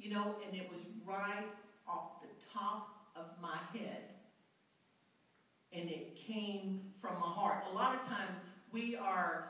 you know, and it was right off the top of my head. And it came from my heart. A lot of times we are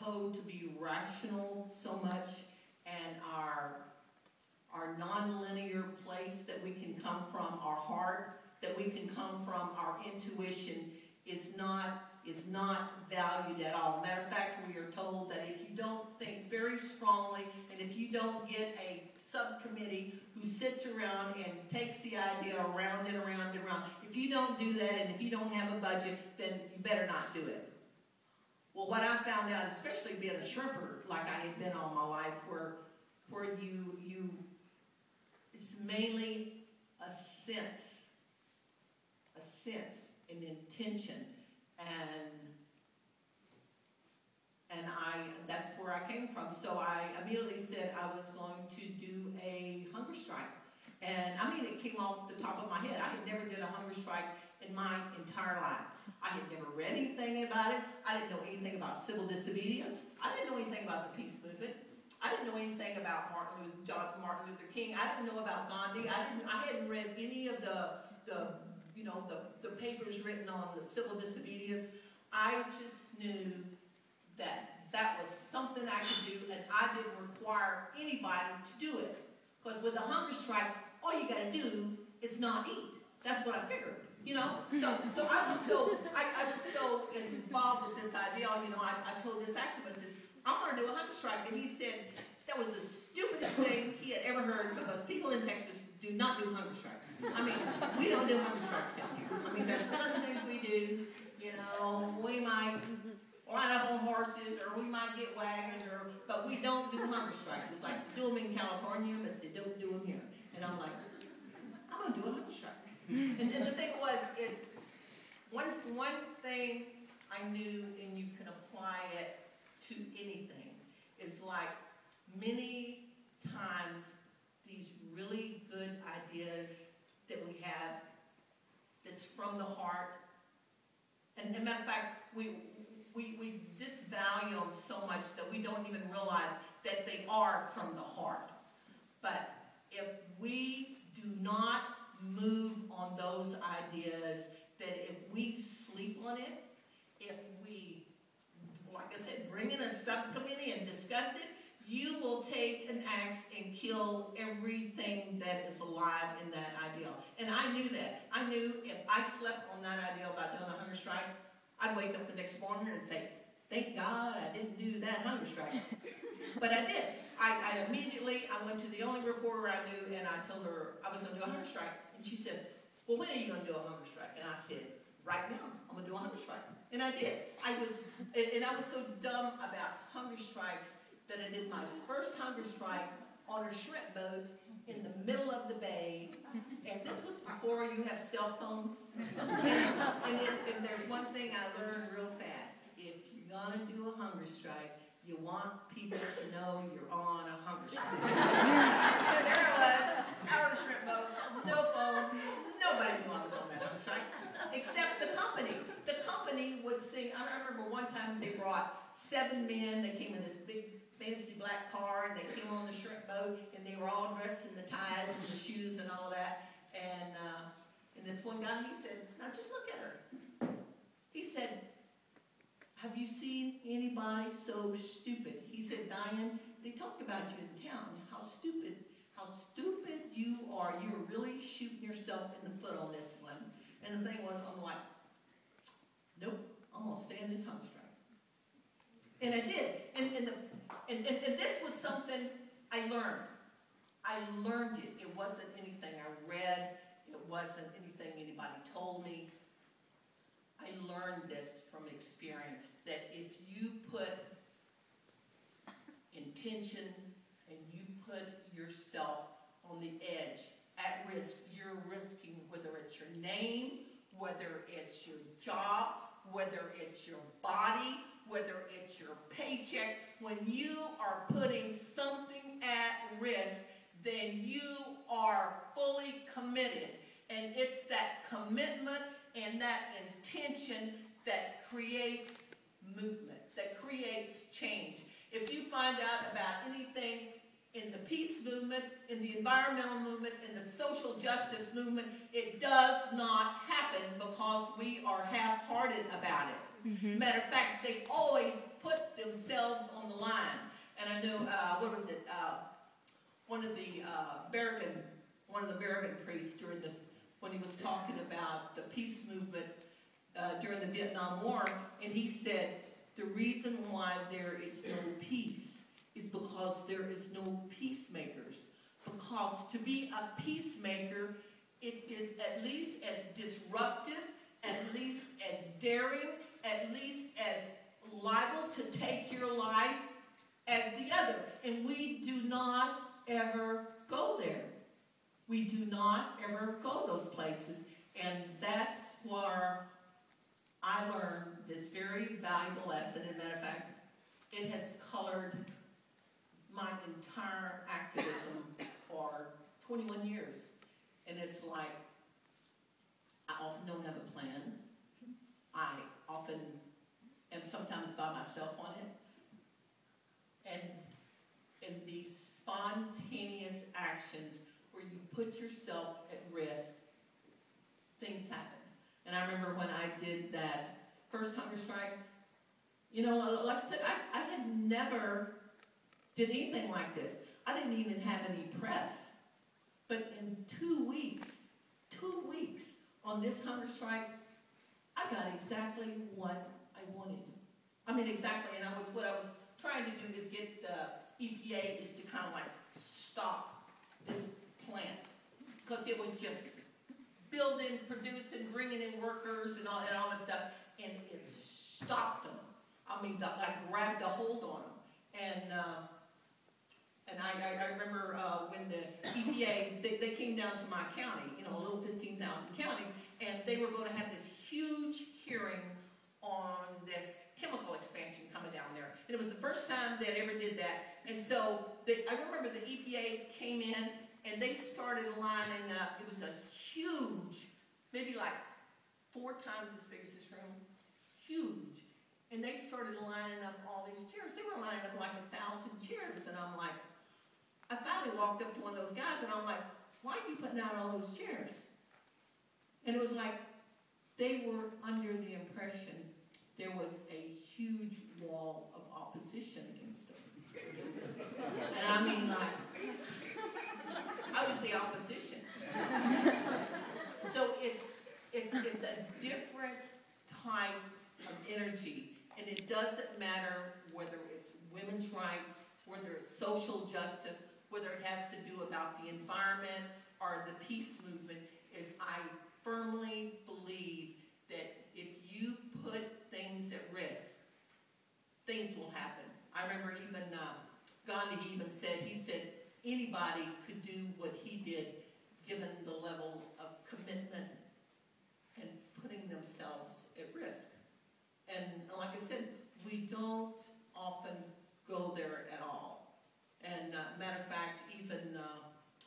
told to be rational so much, and our non-linear place that we can come from, our heart, that we can come from, our intuition is not valued at all. Matter of fact, we are told that if you don't think very strongly, and if you don't get a subcommittee who sits around and takes the idea around and around and around, if you don't do that, and if you don't have a budget, then you better not do it. Well, what I found out, especially being a shrimper, like I had been all my life, where it's mainly a sense, an intention, and that's where I came from. So I immediately said I was going to do a hunger strike. And I mean, it came off the top of my head. I had never did a hunger strike in my entire life. I had never read anything about it. I didn't know anything about civil disobedience. I didn't know anything about the peace movement. I didn't know anything about Martin Luther King. I didn't know about Gandhi. I hadn't read any of the papers written on the civil disobedience. I just knew that was something I could do, and I didn't require anybody to do it. Because with a hunger strike, all you got to do is not eat. That's what I figured, you know. So I was so involved with this idea. You know, I told this activist, I'm going to do a hunger strike, and he said that was the stupidest thing he had ever heard, because people in Texas do not do hunger strikes. I mean, we don't do hunger strikes down here. I mean, there's certain things we do. You know, we might line up on horses, or we might get wagons, but we don't do hunger strikes. It's like they do them in California, but they don't do them here. And I'm like, I'm going to do a hunger strike. And the thing is one thing I knew, and you can apply it to anything, is like many times these really good ideas that we have that's from the heart, and matter of fact, we disvalue them so much that we don't even realize that they are from the heart. But if we do not move on those ideas, that if we sleep on it, if we, like I said, bring in a subcommittee and discuss it, you will take an axe and kill everything that is alive in that ideal. And I knew that. I knew if I slept on that idea about doing a hunger strike, I'd wake up the next morning and say, thank God I didn't do that hunger strike. But I did. I immediately went to the only reporter I knew, and I told her I was going to do a hunger strike. And she said, well, when are you going to do a hunger strike? And I said, right now, I'm going to do a hunger strike. And I did. I was so dumb about hunger strikes that I did my first hunger strike on a shrimp boat in the middle of the bay. And this was before you have cell phones. And there's one thing I learned real fast. If you're going to do a hunger strike, you want people to know you're on a hunger strike. There I was, out on a shrimp boat, no phone. Nobody knew I was on that hunger strike, except the company. The company would sing. I remember one time they brought 7 men. They came in this big, fancy black car, and they came on the shrimp boat, and they were all dressed in the ties and the shoes and all of that. And this one guy, he said, now just look at her. He said, have you seen anybody so stupid? He said, Diane, they talked about you in town, how stupid you are. You're really shooting yourself in the foot on this one. And the thing was, I'm like, nope, I'm going to stay in this hunger strike. And I did. And this was something I learned. I learned it. It wasn't anything I read. It wasn't anything anybody told me. I learned this from experience, that if you put intention and you put yourself on the edge, at risk, you're risking whether it's your name, whether it's your job, whether it's your body, whether it's your paycheck. When you are putting something at risk, then you are fully committed. And it's that commitment and that intention that creates movement, that creates change. If you find out about anything in the peace movement, in the environmental movement, in the social justice movement, it does not happen because we are half-hearted about it. Mm-hmm. Matter of fact, they always put themselves on the line. And I know, what was it? One of the Berrigan priests during this, when he was talking about the peace movement during the Vietnam War, and he said, the reason why there is no peace is because there is no peacemakers. Because to be a peacemaker, it is at least as disruptive, at least as daring, at least as liable to take your life as the other. And we do not ever go there. We do not ever go those places. And that's where I learned this very valuable lesson. As a matter of fact, it has colored my entire activism for 21 years. And it's like, I often don't have a plan. I often am sometimes by myself on it. And these spontaneous actions where you put yourself at risk, things happen. And I remember when I did that first hunger strike, you know, like I said, I had never did anything like this. I didn't even have any press. But in 2 weeks on this hunger strike, I got exactly what I wanted. I mean, exactly, and what I was trying to do is get the EPA is to kind of like stop this plant, because it was just building, producing, bringing in workers and all this stuff, and it stopped them. I mean, I grabbed a hold on them, and I remember when the EPA, they came down to my county, you know, a little 15,000 county, and they were going to have this huge hearing on this chemical expansion coming down there. And it was the first time they ever did that. And so I remember the EPA came in and they started lining up. It was a huge, maybe like 4 times as big as this room, huge. And they started lining up all these chairs. They were lining up like 1,000 chairs. And I'm like, I finally walked up to one of those guys and I'm like, why are you putting out all those chairs? And it was like, they were under the impression there was a huge wall of opposition against them. And I mean, like, I was the opposition. So it's a different type of energy, and it doesn't matter whether it's women's rights, whether it's social justice, whether it has to do about the environment or the peace movement. Is I firmly believe that if you put things at risk, things will happen. I remember even Gandhi even said, he said anybody could do what he did given the level of commitment and putting themselves at risk. And like I said, we don't often go there at all. And matter of fact, even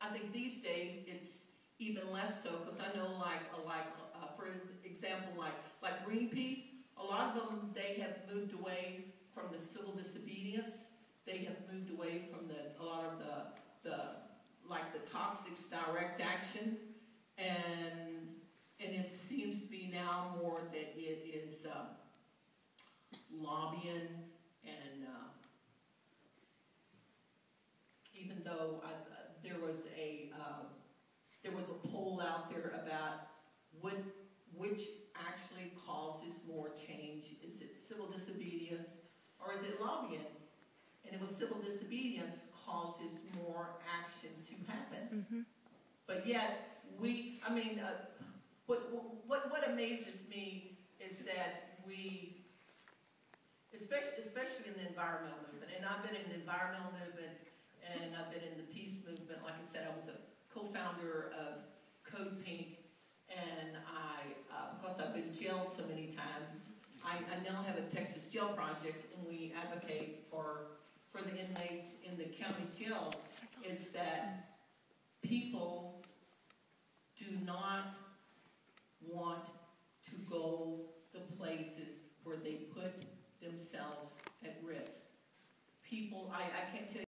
I think these days it's even less so, because I know for example, like Greenpeace, a lot of them, they have moved away from the civil disobedience. They have moved away from a lot of the toxics direct action, and it seems to be now more that it is lobbying, and even though there was a poll out there about which actually causes more change. Is it civil disobedience or is it lobbying? And it was civil disobedience causes more action to happen. Mm-hmm. But yet, what amazes me is that we, especially in the environmental movement, and I've been in the environmental movement and I've been in the peace movement. Like I said, I was a co-founder of Code Pink, and because I've been jailed so many times, I now have a Texas Jail Project, and we advocate for the inmates in the county jails. Is that people do not want to go to places where they put themselves at risk. People, I can't tell you